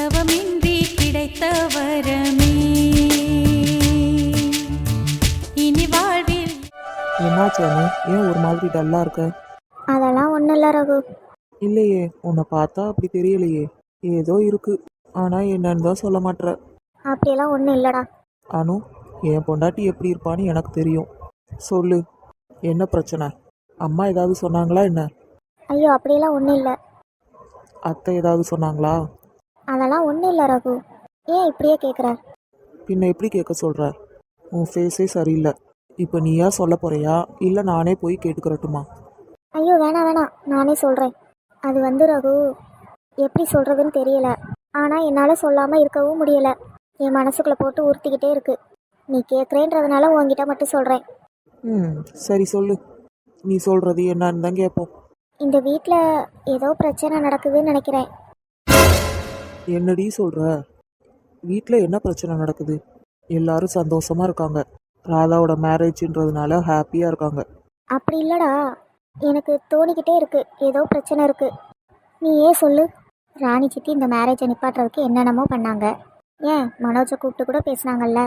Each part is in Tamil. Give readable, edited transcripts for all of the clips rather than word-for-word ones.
தவமின்றி கிடைத்த வரமே இனி வாழ்வில். என்னாச்சு அனு, ஏன் ஒரு மாதிரி டல்லா இருக்க? அதெல்லாம் ஒன்றும் இல்லை ரகு. இல்லையே, உன்னை பார்த்தா அப்படி தெரியலையே. ஏதோ இருக்கு, ஆனா என்னன்னு தான் சொல்ல மாட்ற. அப்படியெல்லாம் ஒன்றும் இல்லைடா. அனு, என் பொண்டாட்டி எப்படி இருப்பான்னு எனக்கு தெரியும். சொல்லு, என்ன பிரச்சனை? அம்மா ஏதாவது சொன்னாங்களா என்ன? ஐயோ அப்படியெல்லாம் ஒன்றும் இல்லை. அத்தை ஏதாவது சொன்னாங்களா? அதெல்லாம் ஒன்றும் இல்லை ரகு. ஏன் இப்படியே கேட்குற? பின்ன எப்படி கேட்க சொல்ற? உன் ஃபேஸே சரியில்லை. இப்போ நீயா சொல்ல போறியா இல்லை நானே போய் கேட்டுக்கிறட்டுமா? ஐயோ வேணாம் வேணாம், நானே சொல்கிறேன். அது வந்து ரகு, எப்படி சொல்கிறதுன்னு தெரியல. ஆனால் என்னால் சொல்லாமல் இருக்கவும் முடியலை. என் மனசுக்குள்ளே போட்டு உறுத்திக்கிட்டே இருக்கு. நீ கேட்குறேன்றதுனால உன்கிட்ட மட்டும் சொல்கிறேன். சரி சொல்லு, நீ சொல்றது என்னன்னு தான் கேட்போம். இந்த வீட்டில் ஏதோ பிரச்சனை நடக்குதுன்னு நினைக்கிறேன். என்னடி சொல்ற? வீட்டில் என்ன பிரச்சனை நடக்குது? எல்லாரும் சந்தோஷமா இருக்காங்க. ராதாவோட மேரேஜ்ன்றதுனால ஹாப்பியா இருக்காங்க. அப்படி இல்லைடா, எனக்கு தோணிக்கிட்டே இருக்கு ஏதோ பிரச்சனை இருக்கு. நீ ஏன் சொல்லு. ராணி சித்தி இந்த மேரேஜை நிப்பாட்டுறதுக்கு என்னென்னமோ பண்ணாங்க. ஏன் மனோஜை கூப்பிட்டு கூட பேசுனாங்கல்ல.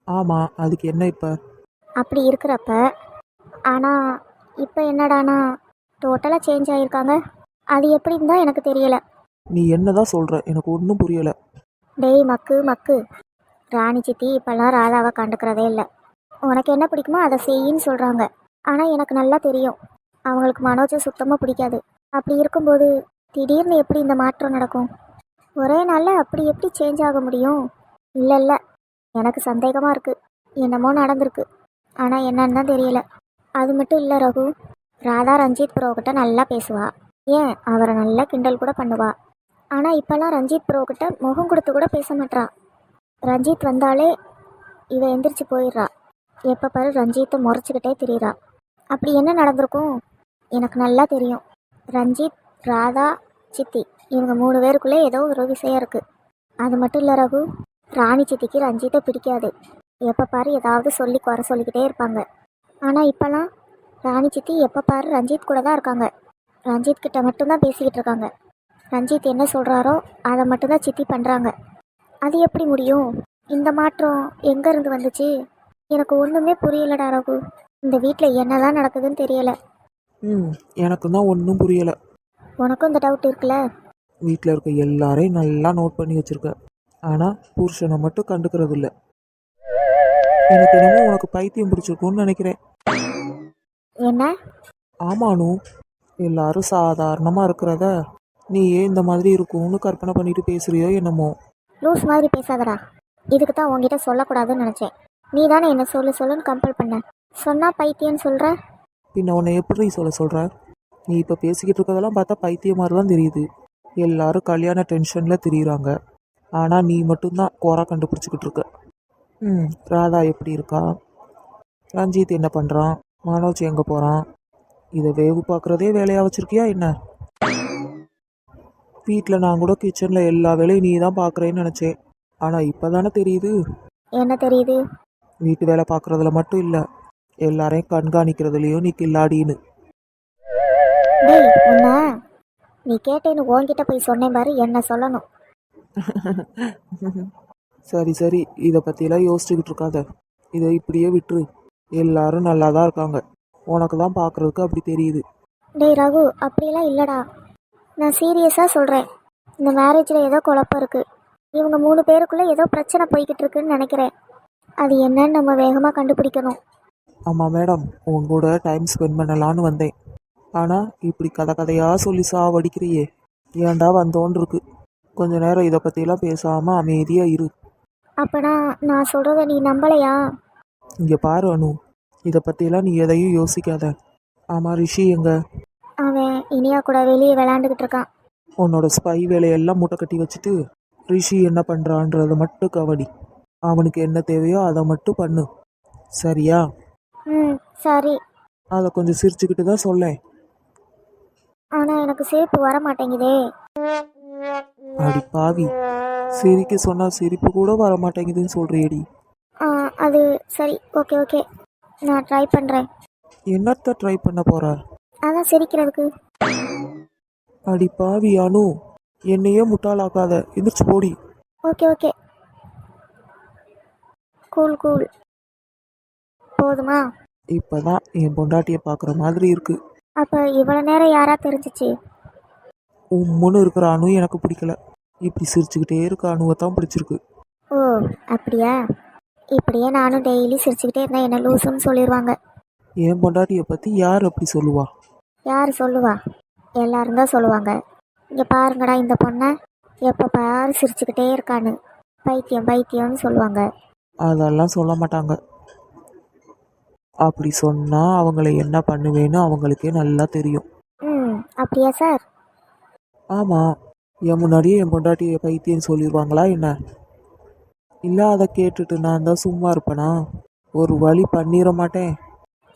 ஆமா, அதுக்கு என்ன இப்ப? அப்படி இருக்கிறப்ப ஆனால் இப்போ என்னடானா டோட்டலாக சேஞ்ச் ஆகியிருக்காங்க. அது எப்படின்னு தான் எனக்கு தெரியல. நீ என்னதான் சொல்ற? எனக்கு ஒன்றும் புரியல. டேய் மக்கு மக்கு, ராணி சித்தி இப்போல்லாம் ராதாவை கண்டுக்கிறதே இல்லை. உனக்கு என்ன பிடிக்குமோ அதை செய்யின்னு சொல்கிறாங்க. ஆனால் எனக்கு நல்லா தெரியும் அவங்களுக்கு மனோஜை சுத்தமாக பிடிக்காது. அப்படி இருக்கும்போது திடீர்னு எப்படி இந்த மாற்றம் நடக்கும்? ஒரே நாளில் அப்படி எப்படி சேஞ்ச் ஆக முடியும்? இல்லை இல்லை, எனக்கு சந்தேகமாக இருக்குது. என்னமோ நடந்திருக்கு, ஆனால் என்னன்னு தான் தெரியல. அது மட்டும் இல்லை ரகு, ராதா ரஞ்சித் ப்ரோக்கிட்ட நல்லா பேசுவா. ஏன் அவரை நல்லா கிண்டல் கூட பண்ணுவா. ஆனால் இப்போல்லாம் ரஞ்சித் ப்ரோக்கிட்ட முகம் கொடுத்து கூட பேச மாட்றா. ரஞ்சித் வந்தாலே இவ எந்திரிச்சு போயிடுறா. எப்போ பாரு ரஞ்சித்தை முறைச்சிக்கிட்டே திரியிறா. அப்படி என்ன நடந்திருக்கும்? எனக்கு நல்லா தெரியும். ரஞ்சித், ராதா, சித்தி இவங்க 3 பேருக்குள்ளே ஏதோ ஒரு விஷயம் இருக்குது. அது மட்டும் இல்லை ரகு, ராணி சித்திக்கு ரஞ்சித்தை பிடிக்காது. எப்போ பாரு ஏதாவது சொல்லி குறை சொல்லிக்கிட்டே இருப்பாங்க. ஆனால் இப்போல்லாம் ராணி சித்தி எப்போ பாரு ரஞ்சித் கூட தான் இருக்காங்க. ரஞ்சித் கிட்ட மட்டும்தான் பேசிக்கிட்டு இருக்காங்க. ரஞ்சித் என்ன சொல்கிறாரோ அதை மட்டும்தான் சித்தி பண்ணுறாங்க. அது எப்படி முடியும்? இந்த மாற்றம் எங்கேருந்து வந்துச்சு? எனக்கு ஒன்றுமே புரியலடா ரகு. இந்த வீட்டில் என்னதான் நடக்குதுன்னு தெரியல. எனக்கு தான் ஒன்றும் புரியல. உனக்கும் இந்த டவுட் இருக்குல்ல? வீட்டில் இருக்க எல்லாரையும் நல்லா நோட் பண்ணி வச்சிருக்க, ஆனால் புருஷனை மட்டும் கண்டுக்கிறது இல்லை. எனக்கு என்னமோ உனக்கு பைத்தியம் பிடிச்சிருக்கும்னு நினைக்கிறேன். என்ன? ஆமானு, எல்லாரும் சாதாரணமாக இருக்கிறத நீ ஏன் இந்த மாதிரி இருக்கும்னு கற்பனை பண்ணிட்டு பேசுறியோ என்னமோ. லூஸ் மாதிரி பேசாதடா. இதுக்கு தான் உங்ககிட்ட சொல்லக்கூடாதுன்னு நினச்சேன். நீ தானே என்ன சொல்லுன்னு கம்பல் பண்ண. சொன்னால் பைத்தியம்னு சொல்கிற. பின்ன உன்னை எப்படி சொல்கிற? நீ இப்போ பேசிக்கிட்டு இருக்கதெல்லாம் பார்த்தா பைத்தியம் மாதிரி தான் தெரியுது. எல்லாரும் கல்யாண டென்ஷனில் திரியிறாங்க, ஆனால் நீ மட்டும்தான் குறை கண்டுபிடிச்சிக்கிட்டு இருக்க. ராதா எப்படி இருக்கா? ரஞ்சித் என்ன பண்ணுறான்? மனோஜ் எங்கே போகிறான்? இதை வேவு பார்க்குறதே வேலையாக வச்சுருக்கியா என்ன? வீட்டில் நான் கூட கிச்சனில் எல்லா வேலையும் நீ தான் பார்க்குறேன்னு நினச்சேன். ஆனால் இப்போ தானே தெரியுது. என்ன தெரியுது? வீட்டு வேலை பார்க்குறதுல மட்டும் இல்லை, எல்லாரையும் கண்காணிக்கிறதுலையும் நீ கில்லாடின்னு. டேய் உன்ன, நீ கேட்டேன்னு உன்கிட்ட போய் சொன்னேன் பாரு, என்ன சொல்லணும். சரி சரி, இதை பற்றிலாம் யோசிச்சுக்கிட்டு இருக்காத. இதை இப்படியே விட்டுரு. எல்லாரும் நல்லா தான் இருக்காங்க. உனக்கு தான் பார்க்குறதுக்கு அப்படி தெரியுது. டேய் ரகு, அப்படிலாம் இல்லைடா. நான் சீரியஸாக சொல்கிறேன். இந்த மேரேஜில் ஏதோ குழப்பம் இருக்குது. இவங்க 3 பேருக்குள்ளே ஏதோ பிரச்சனை போய்கிட்டு இருக்குன்னு நினைக்கிறேன். அது என்னன்னு நம்ம வேகமாக கண்டுபிடிக்கணும். ஆமாம் மேடம், உன் கூட டைம் ஸ்பெண்ட் பண்ணலான்னு வந்தேன். ஆனால் இப்படி கதையாக சொல்லி சாவடிக்கிறியே, ஏன்டா வந்தோன்னு இருக்கு. கொஞ்ச நேரம் இதை பற்றிலாம் பேசாமல் அமைதியாக இரு. அப்போனா நான் சொல்கிறத நீ நம்பலையா? இங்கே பாரு அனு, இதை பற்றிலாம் நீ எதையும் யோசிக்காத. ஆமாம், ரிஷி எங்க? அவன் இனியா கூட வெளியே விளாண்டுக்கிட்டு இருக்கான். உன்னோட ஸ்பை வேலையெல்லாம் மூட்டை கட்டி வச்சுட்டு ரிஷி என்ன பண்ணுறான்றதை மட்டும் கவனி. அவனுக்கு என்ன தேவையோ அதை மட்டும் பண்ணு, சரியா? சரி. அதை கொஞ்சம் சிரிச்சுக்கிட்டு தான் சொல்லேன். ஆனால் எனக்கு சிரிப்பு வர மாட்டேங்குதே. அடி பாவி, சிரிக்க சொன்னால் சிரிப்பு கூட வர மாட்டேங்குதுன்னு சொல்றியடி. அது சரி, ஓகே ஓகே, நான் ட்ரை பண்ணுறேன். என்னத்த ட்ரை பண்ண போற? அதான் சிரிக்கிறதுக்கு. அடி பாவி அனு, என்னையே முட்டாளாக்காத, எந்திரிச்சு போடி. Okay okay, cool cool. போதுமா? இப்பதான் என் பொண்டாட்டியை பார்க்குற மாதிரி இருக்கு. அப்போ இவ்வளோ நேரம் யாரா தெரிஞ்சிச்சு? உம்முன்னு இருக்கிற அணு எனக்கு பிடிக்கல. இப்படி சிரிச்சுக்கிட்டே இருக்க அணுவை தான் பிடிச்சிருக்கு. ஓ அப்படியா? இப்படியே நானும் டெய்லி சிரிச்சுக்கிட்டே இருந்தேன் என்ன லூசுன்னு சொல்லிடுவாங்க. என் பொண்டாட்டியை பற்றி யார் அப்படி சொல்லுவா? யார் சொல்லுவா? எல்லாரும் தான் சொல்லுவாங்க. இங்கே பாருங்கடா இந்த பொண்ணை, எப்போ பாரு சிரிச்சுக்கிட்டே இருக்கான்னு, பைத்தியம் பைத்தியம்னு சொல்லுவாங்க. அதெல்லாம் சொல்ல மாட்டாங்க. அப்படி சொன்னால் அவங்கள என்ன பண்ணுவேன்னு அவங்களுக்கே நல்லா தெரியும். ம் அப்படியா சார்? ஆமாம், என் முன்னாடியே என் பொண்டாட்டியை பைத்தியன்னு சொல்லிடுவாங்களா என்ன? இல்லை அதை கேட்டுட்டு நான் தான் சும்மா இருப்பேனா? ஒரு வழி பண்ணிட மாட்டேன்.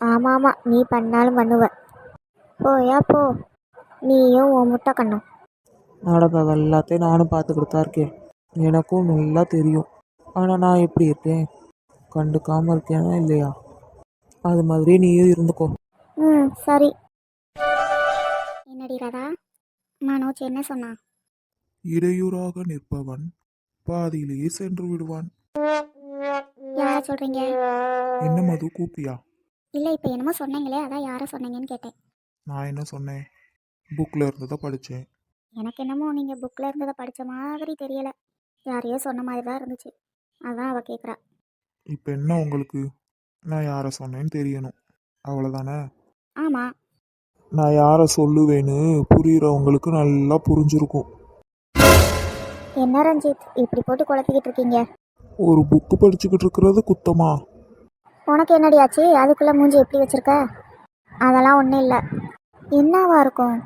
ஆமாம் ஆமாம், நீ பண்ணாலும் பண்ணுவ. போயா போ, நீயும் உன் முட்டை கண்ணும். நடந்தது எல்லாத்தையும் நானும் பார்த்துக்கிட்டு தான் இருக்கேன். எனக்கும் நல்லா தெரியும். ஆனால் நான் எப்படி இருக்கேன்? கண்டுக்காமல் இருக்கேனா இல்லையா? அது மாதிரியே நீயும் இருந்துக்கோ. ம் சரி. என்னடி ராதா, மனோஜ் என்ன சொன்னான்? இடையூறாக நிற்பவன் பாதியிலேயே சென்று விடுவான். யாரை சொல்கிறீங்க? என்ன மது, கூப்பிட்டியா? இல்லை இப்போ என்னமோ சொன்னீங்களே, அதான் யாரை சொன்னீங்கன்னு கேட்டேன். நான் என்ன சொன்னேன்? புக்கில் இருந்ததை படித்தேன். எனக்கு என்னமோ நீங்கள் புக்கில் இருந்ததை படித்த மாதிரி தெரியலை, யாரையோ சொன்ன மாதிரி தான் இருந்துச்சு. அதான் அவள் கேட்குறா. இப்போ என்ன உங்களுக்கு? நான் யாரை சொன்னேன்னு தெரியணும், அவ்வளோதானே? ஆமாம். நான் யாரை சொல்லுவேன்னு புரிகிறவங்களுக்கு நல்லா புரிஞ்சிருக்கும். என்ன ரஞ்சித் இப்படி போட்டு குழப்பிக்கிட்டு இருக்கீங்க? ஒரு புக்கு படிச்சுக்கிட்டு இருக்கிறது குத்தமா? உனக்கு என்னடி ஆச்சு? அதுக்குள்ளே மூஞ்சி எப்படி வச்சிருக்க? அதெல்லாம் ஒன்றும் இல்லை. என்னவா இருக்கும்?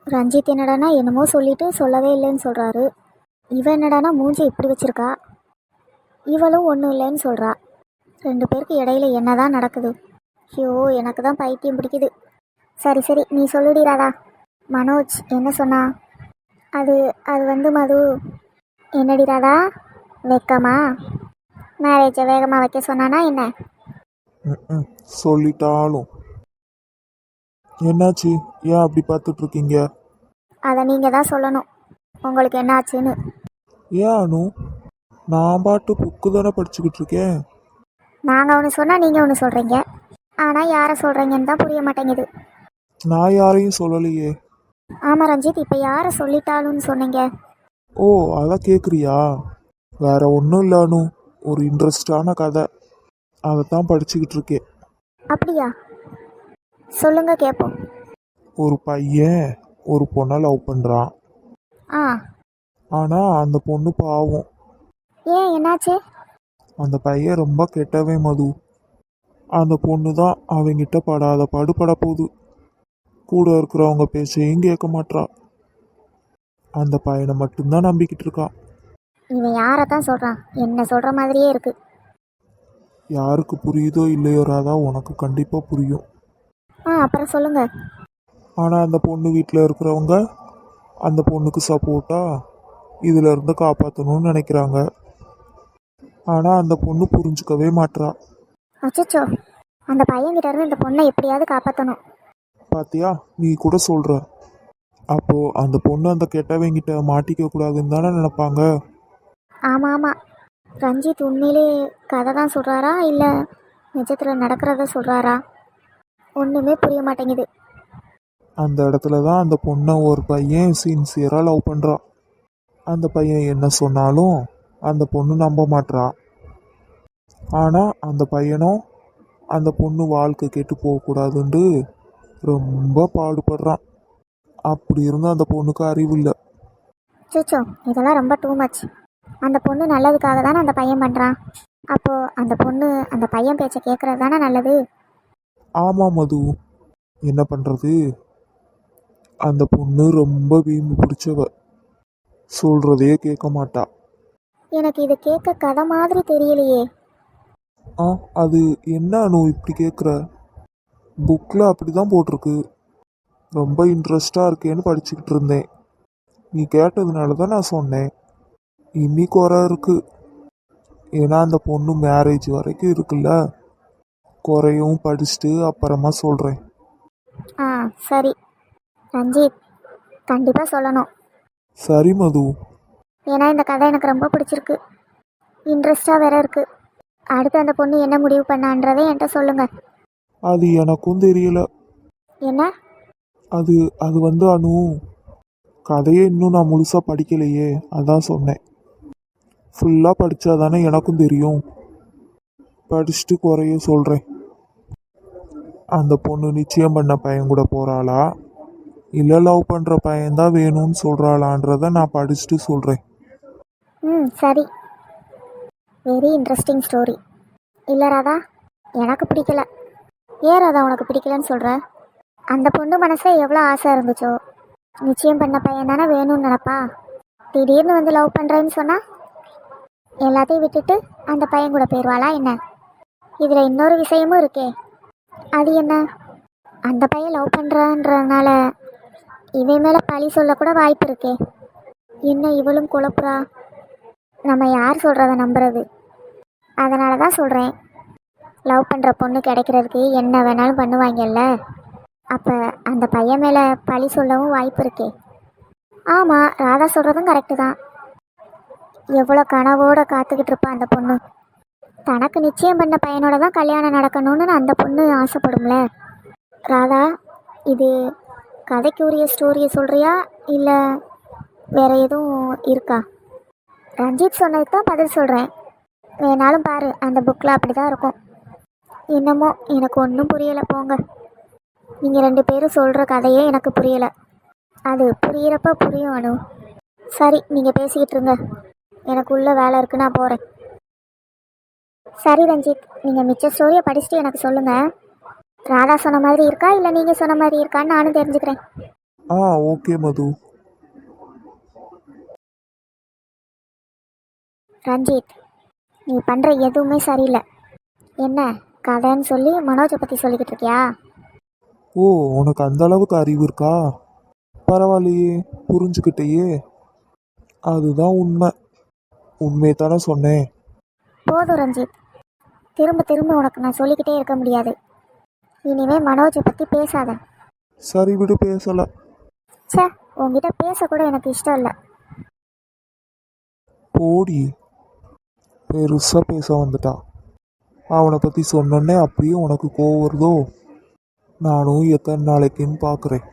ரஞ்சித் என்னடானா என்னமோ சொல்லிட்டு சொல்லவே இல்லைன்னு சொல்கிறாரு. இவன் என்னடானா மூஞ்சி இப்படி வச்சிருக்கா, இவளும் ஒன்றும் இல்லைன்னு சொல்கிறா. ரெண்டு பேருக்கு இடையில என்னதான் நடக்குது? ஐயோ எனக்கு தான் பைத்தியம் பிடிக்குது. சரி சரி நீ சொல்லுடி ராதா. மனோஜ் என்ன சொன்னா? அது அது வந்து மது. என்னடி ராதா, வெக்கமா? மேரேஜை வேகமாக வைக்க சொன்னானா என்ன? ம் சொல்லிட்டாலும் என்னாச்சு? ஏன் அப்படி பார்த்துட்டு இருக்கீங்க? அதை நீங்கள் தான் சொல்லணும், உங்களுக்கு என்ன ஆச்சுன்னு. ஏன் அனு, நான் பாட்டு புக்கு தானே படிச்சுக்கிட்டு இருக்கேன். நாங்கள் ஒன்று சொன்னால் நீங்கள் ஒன்று சொல்கிறீங்க, ஆனால் யாரை சொல்கிறீங்கன்னு தான் புரிய மாட்டேங்குது. நான் யாரையும் சொல்லலையே. ஆமாம் ரஞ்சித், இப்போ யாரை சொல்லிட்டாலும்னு சொன்னீங்க? ஓ, அதான் கேட்குறியா? வேற ஒன்றும் இல்லை அனு, ஒரு இன்ட்ரெஸ்டான கதை, அதை தான் படிச்சுக்கிட்டு இருக்கேன். அப்படியா? சொல்லுங்க கேட்போம். ஒரு பையன் ஒரு பொண்ணை லவ் பண்ணுறான். ஆ. ஆனால் அந்த பொண்ணு பாவம். ஏன் என்னாச்சு? அந்த பையன் ரொம்ப கெட்டவே மது. அந்த பொண்ணு தான் அவங்கிட்ட படாத பாடுபட போகுது. கூட இருக்கிறவங்க பேச்சையும் கேட்க மாட்றா. அந்த பையனை மட்டும்தான் நம்பிக்கிட்டு இருக்கா. இவன் யாரை தான் சொல்கிறான்? என்ன சொல்கிற மாதிரியே இருக்கு. யாருக்கு புரியுதோ இல்லையோ ராதா, உனக்கு கண்டிப்பாக புரியும். அப்புறம் சொல்லுங்க. ஆனால் அந்த பொண்ணு வீட்டில் இருக்கிறவங்க அந்த பொண்ணுக்கு சப்போர்ட்டாக இதில் இருந்து காப்பாற்றணும்னு நினைக்கிறாங்க. ஆனால் அந்த பொண்ணு புரிஞ்சுக்கவே மாட்றா. அச்சச்சோ, அந்த பையன்கிட்ட இருந்து இந்த பொண்ணை எப்படியாவது காப்பாற்றணும். பாத்தியா, நீ கூட சொல்கிற. அப்போது அந்த பொண்ணு அந்த கெட்டவங்கிட்ட மாட்டிக்க கூடாதுன்னு தானே நினைப்பாங்க. ஆமாம் ஆமாம். ரஞ்சித் உண்மையிலே கதை தான் சொல்கிறாரா இல்லை நிஜத்தில் நடக்கிறத சொல்கிறாரா? ஒன்றுமே புரிய மாட்டேங்குது. அந்த இடத்துல தான் அந்த பொண்ணை ஒரு பையன் சின்சியராக லவ் பண்ணுறான். அந்த பையன் என்ன சொன்னாலும் அந்த பொண்ணு நம்ப மாட்றா. ஆனால் அந்த பையனும் அந்த பொண்ணு வாழ்க்கை கெட்டு போகக்கூடாதுன்ட்டு ரொம்ப பாடுபடுறான். அப்படி இருந்தும் அந்த பொண்ணுக்கு அறிவு இல்லை. அச்சச்சோ, இதெல்லாம் ரொம்ப டூ மச். அந்த பொண்ணு நல்லதுக்காக தானே அந்த பையன் பண்ணுறான். அப்போது அந்த பொண்ணு அந்த பையன் பேச்சை கேட்குறது தானே நல்லது. ஆமாம் மது, என்ன பண்ணுறது? அந்த பொண்ணு ரொம்ப வீம்பு பிடிச்சவ, சொல்கிறதையே கேட்க மாட்டா. எனக்கு இது கேட்க கதை மாதிரி தெரியலையே. அது என்ன அனு இப்படி கேட்குற? புக்கில் அப்படி தான் போட்டிருக்கு. ரொம்ப இன்ட்ரெஸ்டாக இருக்கேன்னு படிச்சுக்கிட்டு இருந்தேன். நீ கேட்டதுனால தான் நான் சொன்னேன். இன்னி குறை இருக்குது. ஏன்னா அந்த பொண்ணு மேரேஜ் வரைக்கும் இருக்குல்ல, குறையும் படிச்சுட்டு அப்புறமா சொல்கிறேன். சரி ரஞ்சித், கண்டிப்பாக சொல்லணும். சரி மது. ஏன்னா இந்த கதை எனக்கு ரொம்ப பிடிச்சிருக்கு, இன்ட்ரெஸ்டாக வேற இருக்கு. அடுத்து அந்த பொண்ணு என்ன முடிவு பண்ணான்றதை என்கிட்ட சொல்லுங்க. அது எனக்கும் தெரியல. என்ன? அது அது வந்து அனு, கதையை இன்னும் நான் முழுசாக படிக்கலையே, அதான் சொன்னேன். ஃபுல்லாக படித்தா தானே எனக்கும் தெரியும். படிச்சுட்டு குறைய சொல்கிறேன். அந்த பொண்ணு நிச்சயம் பண்ண பையன் கூட போகிறாளா, இல்லை லவ் பண்ணுற பையன்தான் வேணும்னு சொல்கிறாளான்றதை நான் படிச்சுட்டு சொல்கிறேன். சரி. Very interesting story. இல்லை ராதா, எனக்கு பிடிக்கல. ஏன் ராதா உனக்கு பிடிக்கலன்னு சொல்கிற? அந்த பொண்ணு மனசில் எவ்வளோ ஆசை இருந்துச்சோ, நிச்சயம் பண்ண பையன் தானே வேணும்னு நினப்பா. திடீர்னு வந்து லவ் பண்ணுறேன்னு சொன்னா எல்லாத்தையும் விட்டுட்டு அந்த பையன் கூட போயிடுவாளா என்ன? இதில் இன்னொரு விஷயமும் இருக்கே. அது என்ன? அந்த பையன் லவ் பண்ணுறான்றதுனால இவன் மேலே பழி சொல்லக்கூட வாய்ப்பு இருக்கே. என்ன இவளும் குழப்புறா? நம்ம யார் சொல்கிறத நம்புறது? அதனால தான் சொல்கிறேன், லவ் பண்ணுற பொண்ணு கிடைக்கிறதுக்கு என்ன வேணாலும் பண்ணுவாங்கல்ல. அப்போ அந்த பையன் மேலே பழி சொல்லவும் வாய்ப்பு இருக்கே. ஆமாம், ராதா சொல்கிறதும் கரெக்டு தான். எவ்வளோ கனவோடு காத்துக்கிட்டு இருப்பான் அந்த பொண்ணு. தனக்கு நிச்சயம் பண்ண பையனோட தான் கல்யாணம் நடக்கணும்னு அந்த பொண்ணு ஆசைப்படும்ல. ராதா, இது கதைக்கு உரிய ஸ்டோரியை சொல்கிறியா இல்லை வேறு எதுவும் இருக்கா? ரஞ்சித் சொன்னதுக்கு தான் பதில் சொல்கிறேன். வேணாலும் பாரு, அந்த புக்கில் அப்படி தான் இருக்கும். என்னமோ எனக்கு ஒன்றும் புரியலை போங்க. நீங்கள் 2 பேரும் சொல்கிற கதையே எனக்கு புரியலை. அது புரியிறப்ப புரியும் அனு. சரி, நீங்கள் பேசிக்கிட்டு இருங்க, எனக்கு உள்ள வேலை இருக்குது, நான் போகிறேன். சரி ரஞ்சித், நீங்கள் மிச்ச ஸ்டோரியை படிச்சுட்டு எனக்கு சொல்லுங்கள். ராதா சொன்ன மாதிரி இருக்கா இல்லை நீங்கள் சொன்ன மாதிரி இருக்கான்னு நானும் தெரிஞ்சுக்கிறேன். ஓகே மது. ரஞ்சித், நீ பண்ணுற எதுவுமே சரியில்லை. என்ன கதைன்னு சொல்லி மனோஜை பற்றி சொல்லிக்கிட்டு இருக்கியா? ஓ, உனக்கு அந்த அளவுக்கு அறிவு இருக்கா? பரவாயில்லையே, புரிஞ்சுக்கிட்டேயே. அதுதான் உண்மை. உண்மையை தானே சொன்னேன். போதும் ரஞ்சித், திரும்ப திரும்ப உனக்கு நான் சொல்லிக்கிட்டே இருக்க முடியாது. இனிமே மனோஜை பற்றி பேசாத. சரி விடு, பேசல. சே, உங்ககிட்ட பேசக்கூட எனக்கு இஷ்டம் இல்லை. போடி, பெருசா பேச வந்துட்டா. அவனை பற்றி சொன்னோன்னே அப்படியே உனக்கு கோவம் வருதோ? நானும் எத்தனை நாளைக்குன்னு பார்க்குறேன்.